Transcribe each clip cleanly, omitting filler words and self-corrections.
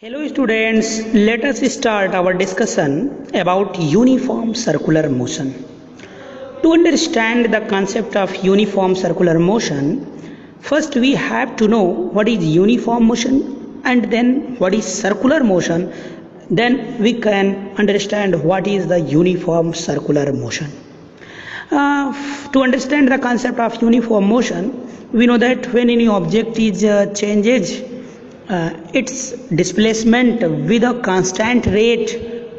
Hello students, let us start our discussion about uniform circular motion. To understand the concept of uniform circular motion, first we have to know what is uniform motion and then what is circular motion. Then we can understand what is the uniform circular motion. To understand the concept of uniform motion, we know that when any object is changes its displacement with a constant rate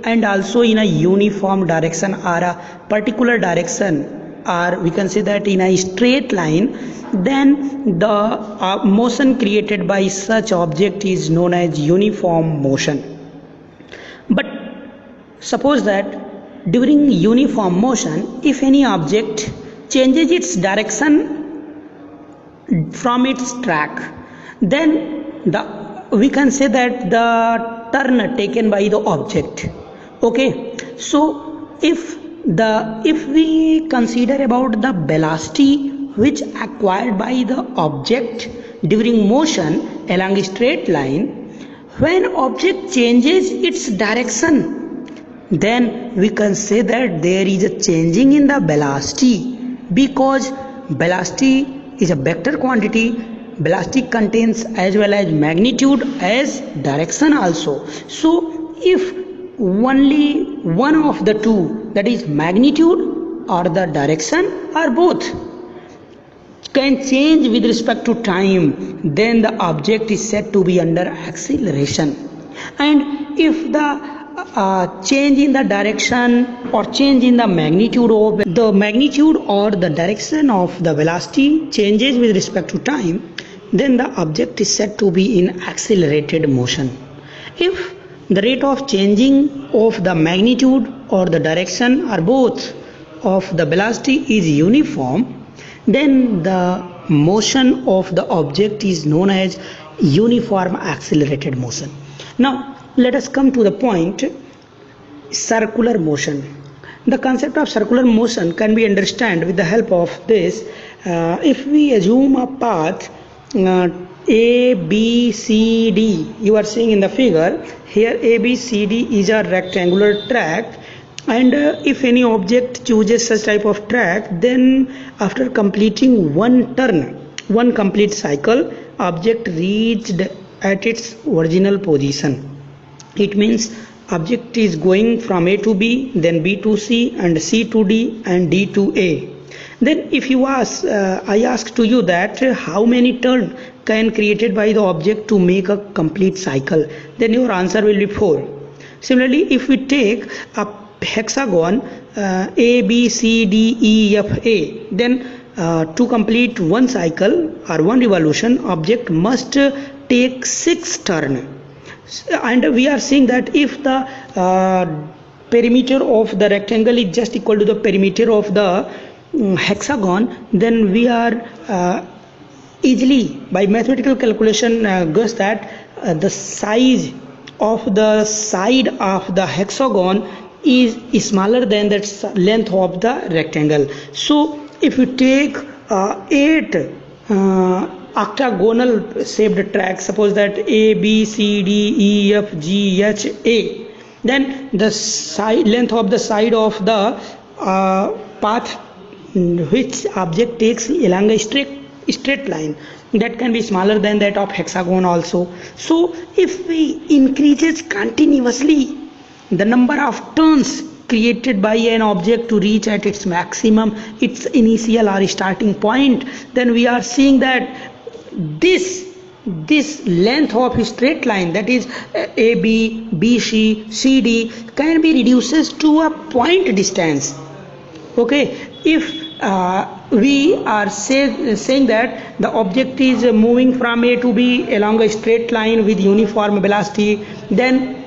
and also in a uniform direction or a particular direction, or we can say that in a straight line, then the motion created by such object is known as uniform motion. But suppose that during uniform motion, if any object changes its direction from its track, then we can say that the turn taken by the object. Okay, so if we consider about the velocity which acquired by the object during motion along a straight line, when object changes its direction, then we can say that there is a changing in the velocity, because velocity is a vector quantity. Velocity contains as well as magnitude as direction also. So if only one of the two, that is magnitude or the direction or both, can change with respect to time, then the object is said to be under acceleration. And if the change in the direction or change in the magnitude or the direction of the velocity changes with respect to time, then the object is said to be in accelerated motion. If the rate of changing of the magnitude or the direction or both of the velocity is uniform, then the motion of the object is known as uniform accelerated motion. Now let us come to the point circular motion. The concept of circular motion can be understood with the help of this. If we assume a path A, B, C, D, you are seeing in the figure here, A, B, C, D is a rectangular track, and if any object chooses such type of track, then after completing one turn, one complete cycle, object reached at its original position. It means object is going from A to B, then B to C, and C to D, and D to A. Then if you ask, I ask to you that how many turns can created by the object to make a complete cycle, then your answer will be 4. Similarly, if we take a hexagon A, B, C, D, E, F, A, then to complete one cycle or one revolution, object must take 6 turns. And we are seeing that if the perimeter of the rectangle is just equal to the perimeter of the hexagon, then we are easily by mathematical calculation guess that the size of the side of the hexagon is smaller than that length of the rectangle. So if you take 8 octagonal shaped tracks, suppose that A, B, C, D, E, F, G, H, A, then the side length of the side of the path which object takes along a straight line, that can be smaller than that of hexagon also. So if we increases continuously the number of turns created by an object to reach at its maximum, its initial or starting point, then we are seeing that this length of a straight line, that is AB, BC, CD, can be reduces to a point distance. Okay, if we are saying that the object is moving from A to B along a straight line with uniform velocity, then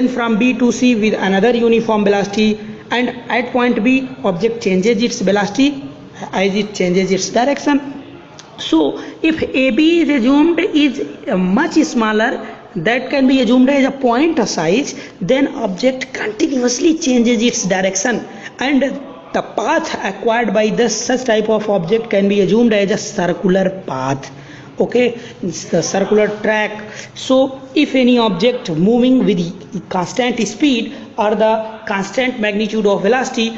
from B to C with another uniform velocity, and at point B object changes its velocity as it changes its direction. So if AB is assumed is much smaller, that can be assumed as a point size, then object continuously changes its direction, and the path acquired by such type of object can be assumed as a circular path. Okay, it's the circular track. So if any object moving with constant speed or the constant magnitude of velocity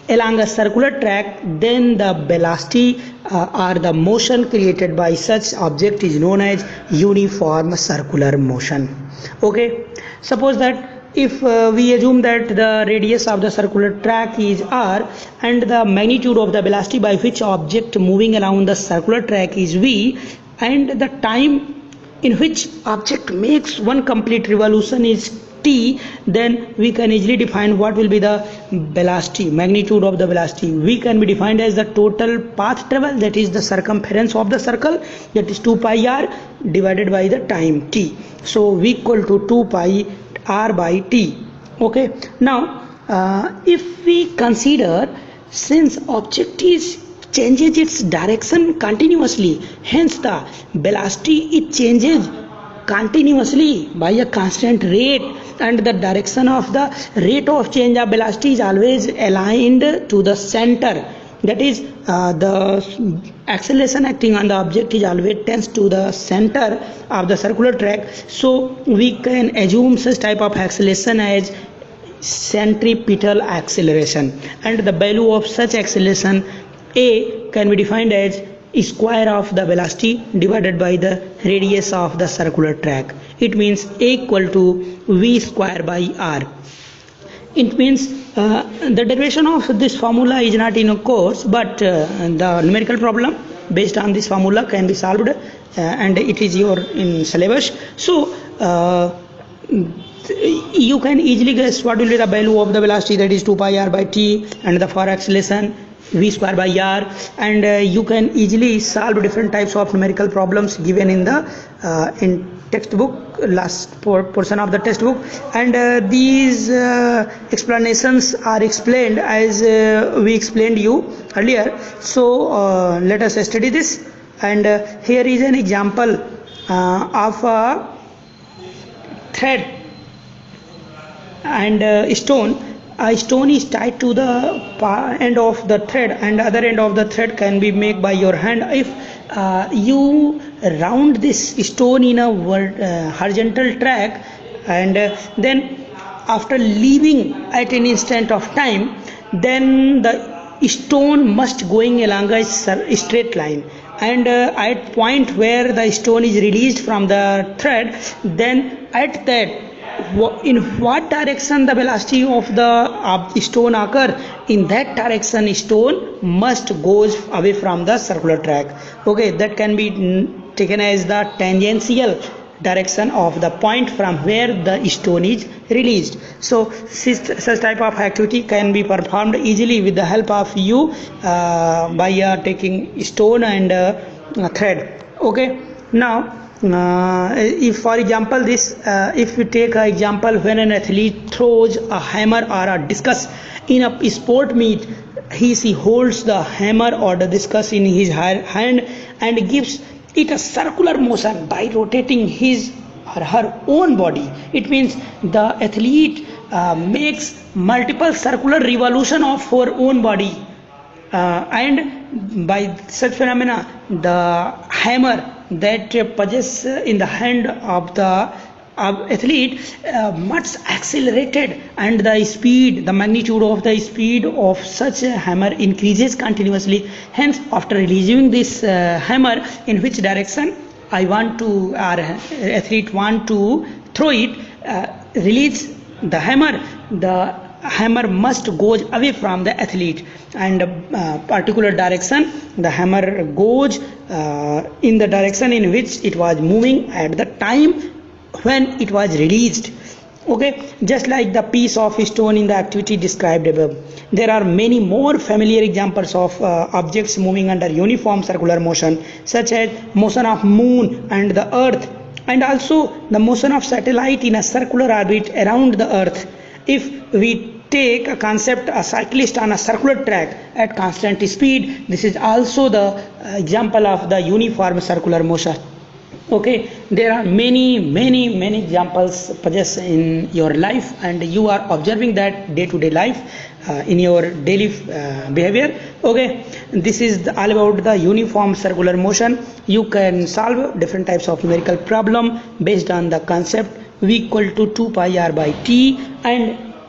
along a circular track, then the velocity or the motion created by such object is known as uniform circular motion. Okay, suppose that if we assume that the radius of the circular track is r and the magnitude of the velocity by which object moving along the circular track is v, and the time in which object makes one complete revolution is t, then we can easily define what will be the velocity, magnitude of the velocity. V can be defined as the total path travel, that is the circumference of the circle, that is 2 pi r divided by the time t. So v equal to 2 pi r by t. Okay, now if we consider, since object is changes its direction continuously, hence the velocity it changes continuously by a constant rate, and the direction of the rate of change of velocity is always aligned to the center, that is the acceleration acting on the object is always tends to the center of the circular track. So we can assume such type of acceleration as centripetal acceleration, and the value of such acceleration a can be defined as square of the velocity divided by the radius of the circular track. It means a equal to v square by r. It means the derivation of this formula is not in a course, but the numerical problem based on this formula can be solved, and it is your in syllabus. So you can easily guess what will be the value of the velocity, that is 2 pi r by t, and the for acceleration v square by r, and you can easily solve different types of numerical problems given in the in textbook, last portion of the textbook, and these explanations are explained as we explained you earlier. So let us study this, and here is an example of a thread and stone. A stone is tied to the end of the thread, and the other end of the thread can be made by your hand. If you round this stone in a horizontal track, and then after leaving at an instant of time, then the stone must going along a straight line, and at point where the stone is released from the thread, then at that in what direction the velocity of the stone occur, in that direction stone must goes away from the circular track. Okay, that can be taken as the tangential direction of the point from where the stone is released. So such type of activity can be performed easily with the help of you by taking stone and thread. Okay, now if for example this if we take an example, when an athlete throws a hammer or a discus in a sport meet, he holds the hammer or the discus in his hand and gives it a circular motion by rotating his or her own body. It means the athlete makes multiple circular revolution of her own body, and by such phenomena the hammer that possesses in the hand of the athlete much accelerated, and the speed, the magnitude of the speed of such a hammer increases continuously. Hence, after releasing this hammer, in which direction I want to, our athlete want to throw it, release the hammer must goes away from the athlete, and particular direction the hammer goes in the direction in which it was moving at the time when it was released. Okay, just like the piece of stone in the activity described above. There are many more familiar examples of objects moving under uniform circular motion, such as motion of moon and the earth, and also the motion of satellite in a circular orbit around the earth. If we take a concept, a cyclist on a circular track at constant speed, this is also the example of the uniform circular motion. Okay, there are many examples possessed in your life, and you are observing that day to day life in your daily behavior. Okay, this is all about the uniform circular motion. You can solve different types of numerical problem based on the concept v equal to 2 pi r by t and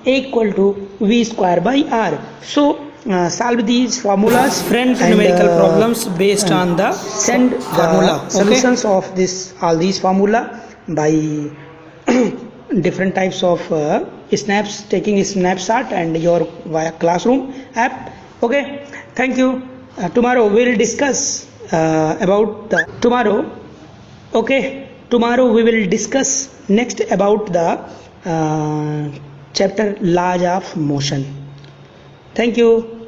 a equal to v square by r. So solve these formulas, Friends, and numerical problems based on the send formula. solutions of this all these formula by different types of snaps, taking a snapshot and your via classroom app. Okay, thank you. Tomorrow we will discuss about the tomorrow we will discuss next about the chapter laws of motion. Thank you.